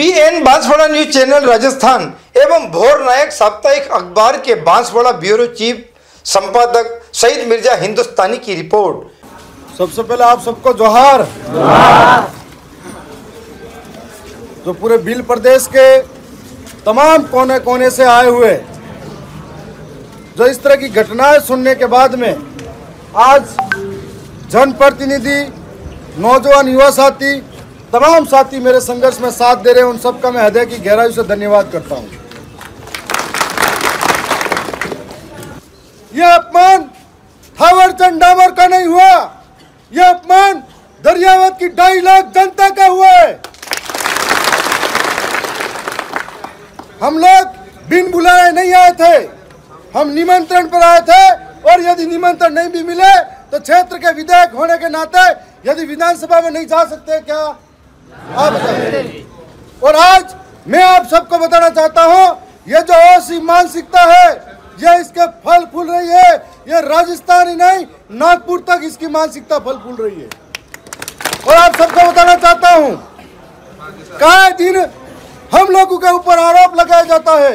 BN Banswara news channel Rajasthan एवं भोर नायक साप्ताहिक अखबार के बांसवाड़ा ब्यूरो चीफ संपादक सईद मिर्जा हिंदुस्तानी की रिपोर्ट। सबसे पहले आप सबको जोहार। जो पूरे भील प्रदेश के तमाम कोने कोने से आए हुए जो इस तरह की घटनाएं सुनने के बाद में आज जनप्रतिनिधि, नौजवान, युवा साथी, तमाम साथी मेरे संघर्ष में साथ दे रहे हैं, उन सबका मैं हृदय की गहराई से धन्यवाद करता हूं। यह अपमान थावरचंद डामर का नहीं हुआ, यह अपमान दरियावत की 2.5 लाख जनता का हुआ है। हम लोग बिन बुलाए नहीं आए थे, हम निमंत्रण पर आए थे और यदि निमंत्रण नहीं भी मिले तो क्षेत्र के विधायक होने के नाते यदि विधानसभा में नहीं जा सकते क्या आप बताइए। और आज मैं आप सबको बताना चाहता हूं, ये जो ऐसी मानसिकता है ये इसके फल फूल रही है। ये राजस्थान ही नहीं, नागपुर तक इसकी मानसिकता फल फूल रही है। और आप सबको बताना चाहता हूं, कई दिन हम लोगों के ऊपर आरोप लगाया जाता है।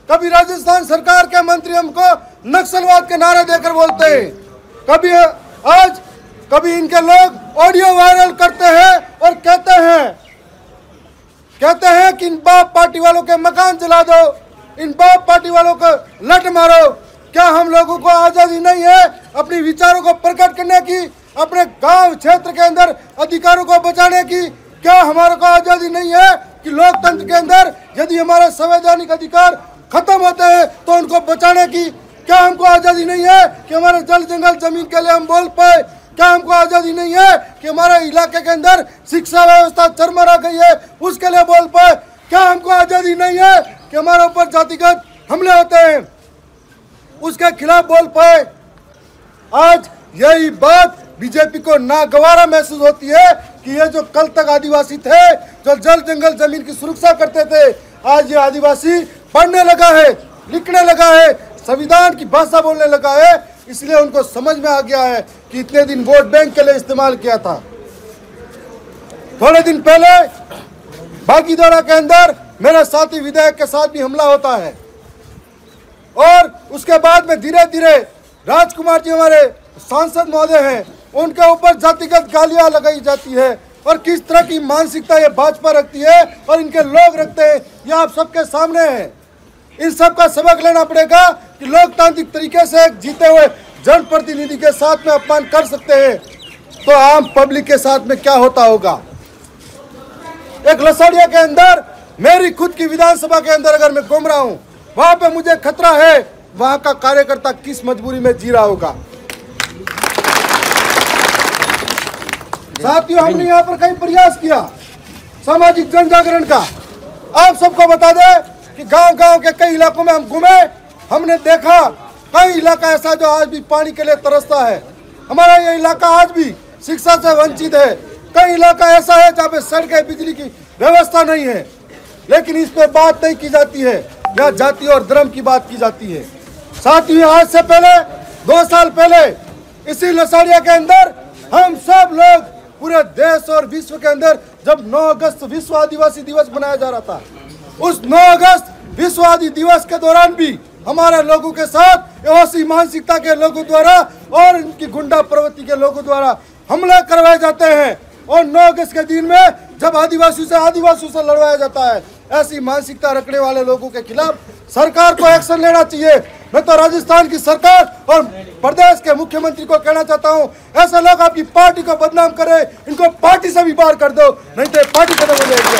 कभी राजस्थान सरकार के मंत्री हमको नक्सलवाद के नारे देकर बोलते हैं, कभी इनके लोग ऑडियो वायरल करते हैं और कहते हैं कि इन बाप पार्टी वालों के मकान जला दो, इन बाप पार्टी वालों को लट मारो। क्या हम लोगों को आजादी नहीं है अपने विचारों को प्रकट करने की, अपने गांव क्षेत्र के अंदर अधिकारों को बचाने की? क्या हमारे को आजादी नहीं है कि लोकतंत्र के अंदर यदि हमारे संवैधानिक अधिकार खत्म होते हैं तो उनको बचाने की? क्या हमको आजादी नहीं है कि हमारे जल जंगल जमीन के लिए हम बोल पाए? क्या हमको आजादी नहीं है कि हमारे इलाके के अंदर शिक्षा व्यवस्था चरमरा गई है उसके लिए बोल पाए? क्या हमको आजादी नहीं है कि हमारे ऊपर जातिगत हमले होते हैं उसके खिलाफ बोल पाए? आज यही बात बीजेपी को नागवारा महसूस होती है कि ये जो कल तक आदिवासी थे, जो जल जंगल जमीन की सुरक्षा करते थे, आज ये आदिवासी पढ़ने लगा है, लिखने लगा है, संविधान की भाषा बोलने लगा है। इसलिए उनको समझ में आ गया है कि इतने दिन वोट बैंक के लिए इस्तेमाल किया था। थोड़े दिन पहले बागीदोड़ा के अंदर मेरे साथी विधायक के साथ भी हमला होता है और उसके बाद में धीरे धीरे राजकुमार जी हमारे सांसद महोदय हैं, उनके ऊपर जातिगत गालियां लगाई जाती है। और किस तरह की मानसिकता ये भाजपा रखती है और इनके लोग रखते हैं, ये आप सबके सामने है। इन सब का सबक लेना पड़ेगा कि लोकतांत्रिक तरीके से एक जीते हुए जनप्रतिनिधि के साथ में अपमान कर सकते हैं तो आम पब्लिक के साथ में क्या होता होगा। एक लसाड़िया के अंदर, मेरी खुद की विधानसभा के अंदर अगर मैं घूम रहा हूं, वहां पे मुझे खतरा है, वहां का कार्यकर्ता किस मजबूरी में जी रहा होगा। साथियों, हमने यहाँ पर कई प्रयास किया सामाजिक जन जागरण का। आप सबको बता दें कि गांव-गांव के कई इलाकों में हम घूमे, हमने देखा कई इलाका ऐसा जो आज भी पानी के लिए तरसता है। हमारा ये इलाका आज भी शिक्षा से वंचित है। कई इलाका ऐसा है जहाँ पे सड़कें, बिजली की व्यवस्था नहीं है, लेकिन इस पे बात नहीं की जाती है। यहाँ जाति और धर्म की बात की जाती है। साथियों, आज से पहले 2 साल पहले इसी लसाड़िया के अंदर हम सब लोग पूरे देश और विश्व के अंदर जब 9 अगस्त विश्व आदिवासी दिवस मनाया जा रहा था, उस 9 अगस्त विश्व आदिवासी दिवस के दौरान भी हमारे लोगों के साथ ऐसी मानसिकता के लोगों द्वारा और इनकी गुंडा प्रवृत्ति के लोगों द्वारा हमले करवाए जाते हैं। और 9 अगस्त के दिन में जब आदिवासियों से लड़वाया जाता है, ऐसी मानसिकता रखने वाले लोगों के खिलाफ सरकार को एक्शन लेना चाहिए। मैं तो राजस्थान की सरकार और प्रदेश के मुख्यमंत्री को कहना चाहता हूं, ऐसे लोग आपकी पार्टी को बदनाम करे, इनको पार्टी से भी बाहर कर दो, नहीं तो पार्टी खत्म हो जाएगी।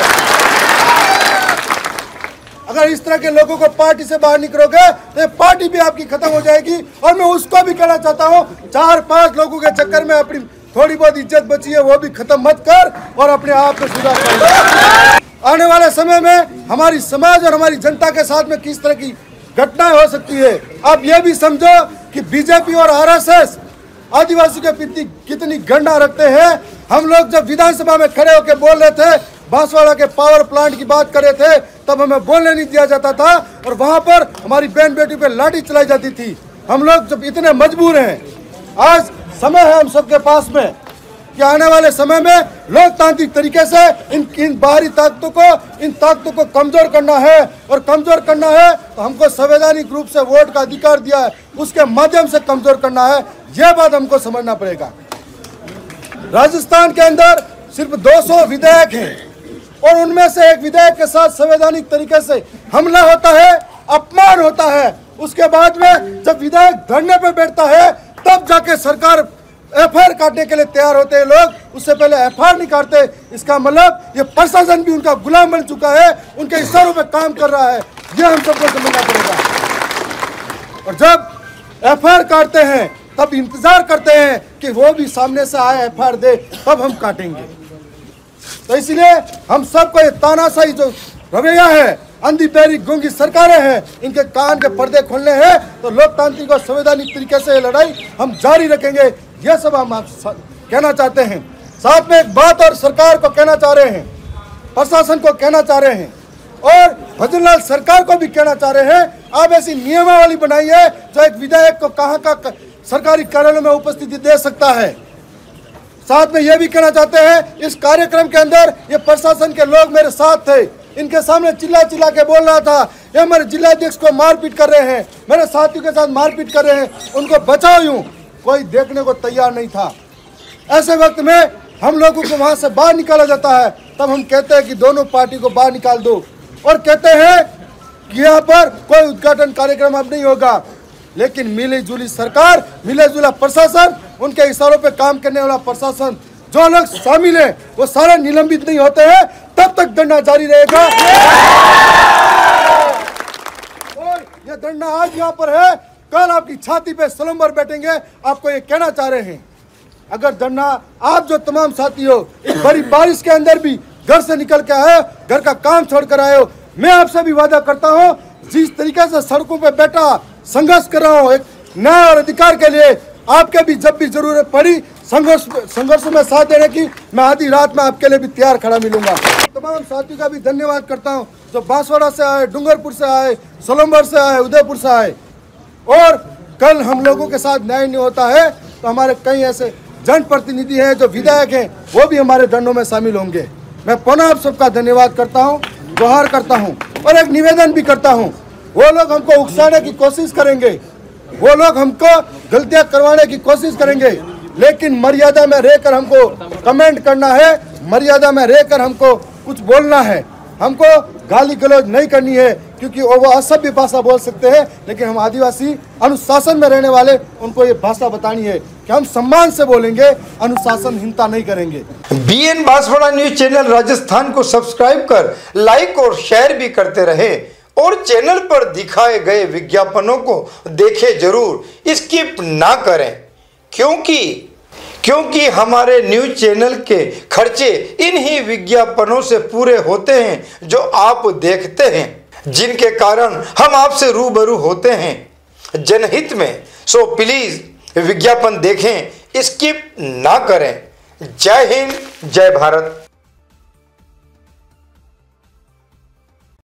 अगर इस तरह के लोगों को पार्टी से बाहर निकलोगे तो पार्टी भी आपकी खत्म हो जाएगी। और मैं उसको भी कहना चाहता हूं, 4-5 लोगों के चक्कर में अपनी थोड़ी बहुत इज्जत बची है वो भी खत्म मत कर और अपने आप में सुधार कर। आने वाले समय में हमारी समाज और हमारी जनता के साथ में किस तरह की घटनाएं हो सकती है। आप ये भी समझो कि बीजेपी और आरएसएस आदिवासी के प्रति कितनी घृणा रखते हैं। हम लोग जब विधानसभा में खड़े होकर बोल रहे थे, बांसवाड़ा के पावर प्लांट की बात कर रहे थे, तब हमें बोलने नहीं दिया जाता था और वहां पर हमारी बहन बेटी पे लाठी चलाई जाती थी। हम लोग जब इतने मजबूर हैं, आज समय है हम सबके पास में कि आने वाले समय में लोकतांत्रिक तरीके से इन बाहरी ताकतों को कमजोर करना है, और कमजोर करना है तो हमको संवैधानिक रूप से वोट का अधिकार दिया है उसके माध्यम से कमजोर करना है। यह बात हमको समझना पड़ेगा। राजस्थान के अंदर सिर्फ 200 विधायक हैं और उनमें से एक विधायक के साथ संवैधानिक तरीके से हमला होता है, अपमान होता है। उसके बाद में जब विधायक धरने पर बैठता है तब जाके सरकार एफआईआर काटने के लिए तैयार होते हैं लोग, उससे पहले एफआईआर नहीं काटते। इसका मतलब ये प्रशासन भी उनका गुलाम बन चुका है, उनके इशारों पे काम कर रहा है। ये हम सबको समझना पड़ेगा। और जब एफआईआर काटते हैं तब इंतजार करते हैं कि वो भी सामने से आए एफआईआर दे, तब हम काटेंगे। तो इसलिए हम सबको ये तानाशाही जो रवैया है, अंधी पैरी गूंगी सरकारें हैं, इनके कान के पर्दे खोलने हैं तो लोकतांत्रिक और संवैधानिक तरीके से ये लड़ाई हम जारी रखेंगे। यह सब हम कहना चाहते हैं। साथ में एक बात और सरकार को कहना चाह रहे हैं, प्रशासन को कहना चाह रहे हैं और भजनलाल सरकार को भी कहना चाह रहे हैं, आप ऐसी नियमावली बनाइए जो एक विधायक को कहाँ का सरकारी कार्यालय में उपस्थिति दे सकता है। साथ में यह भी कहना चाहते हैं, इस कार्यक्रम के अंदर ये प्रशासन के लोग मेरे साथ थे, इनके सामने चिल्ला चिल्ला के बोल रहा था ये हमारे जिलाध्यक्ष को मारपीट कर रहे हैं, मेरे साथियों के साथ मारपीट कर रहे हैं, उनको बचाओ। यूं कोई देखने को तैयार नहीं था। ऐसे वक्त में हम लोगों को वहां से बाहर निकाला जाता है, तब हम कहते हैं कि दोनों पार्टी को बाहर निकाल दो और कहते हैं कि यहाँ पर कोई उद्घाटन कार्यक्रम अब नहीं होगा। लेकिन मिली जुली सरकार, मिले जुला प्रशासन, उनके इशारों पे काम करने वाला प्रशासन, जो लोग शामिल हैं वो सारे निलंबित नहीं होते हैं, तब तक धरना जारी रहेगा। और ये धरना आज यहाँ पर है, कल आपकी छाती पे सलम्बर बैठेंगे। आपको ये कहना चाह रहे हैं, अगर धरना आप जो तमाम साथी हो इस बड़ी बारिश के अंदर भी घर से निकल के आए, घर का काम छोड़कर आए हो, मैं आपसे भी वादा करता हूँ जिस तरीके से सड़कों पे बैठा संघर्ष कर रहा हूँ एक न्याय और अधिकार के लिए, आपके भी जब भी जरूरत पड़ी संघर्ष में साथ देने की, मैं आधी रात में आपके लिए भी तैयार खड़ा मिलूंगा। तमाम साथियों का भी धन्यवाद करता हूं जो बांसवाड़ा से आए, डूंगरपुर से आए, सोलंबर से आए, उदयपुर से आए। और कल हम लोगों के साथ न्याय नहीं होता है तो हमारे कई ऐसे जनप्रतिनिधि हैं जो विधायक हैं, वो भी हमारे धरनों में शामिल होंगे। मैं पुनः आप सबका धन्यवाद करता हूँ, गुहार करता हूँ और एक निवेदन भी करता हूँ। वो लोग हमको उकसाने की कोशिश करेंगे, वो लोग हमको गलतियां करवाने की कोशिश करेंगे, लेकिन मर्यादा में रहकर हमको कमेंट करना है, मर्यादा में रहकर हमको कुछ बोलना है, हमको गाली गलौज नहीं करनी है, क्योंकि वो असभ्य भाषा बोल सकते हैं, लेकिन हम आदिवासी अनुशासन में रहने वाले उनको ये भाषा बतानी है कि हम सम्मान से बोलेंगे, अनुशासनहीनता नहीं करेंगे। BN Banswara news channel Rajasthan को सब्सक्राइब कर लाइक और शेयर भी करते रहे और चैनल पर दिखाए गए विज्ञापनों को देखें जरूर, स्किप ना करें, क्योंकि हमारे न्यूज चैनल के खर्चे इन्हीं विज्ञापनों से पूरे होते हैं जो आप देखते हैं, जिनके कारण हम आपसे रूबरू होते हैं जनहित में। सो प्लीज विज्ञापन देखें, स्किप ना करें। जय हिंद, जय भारत।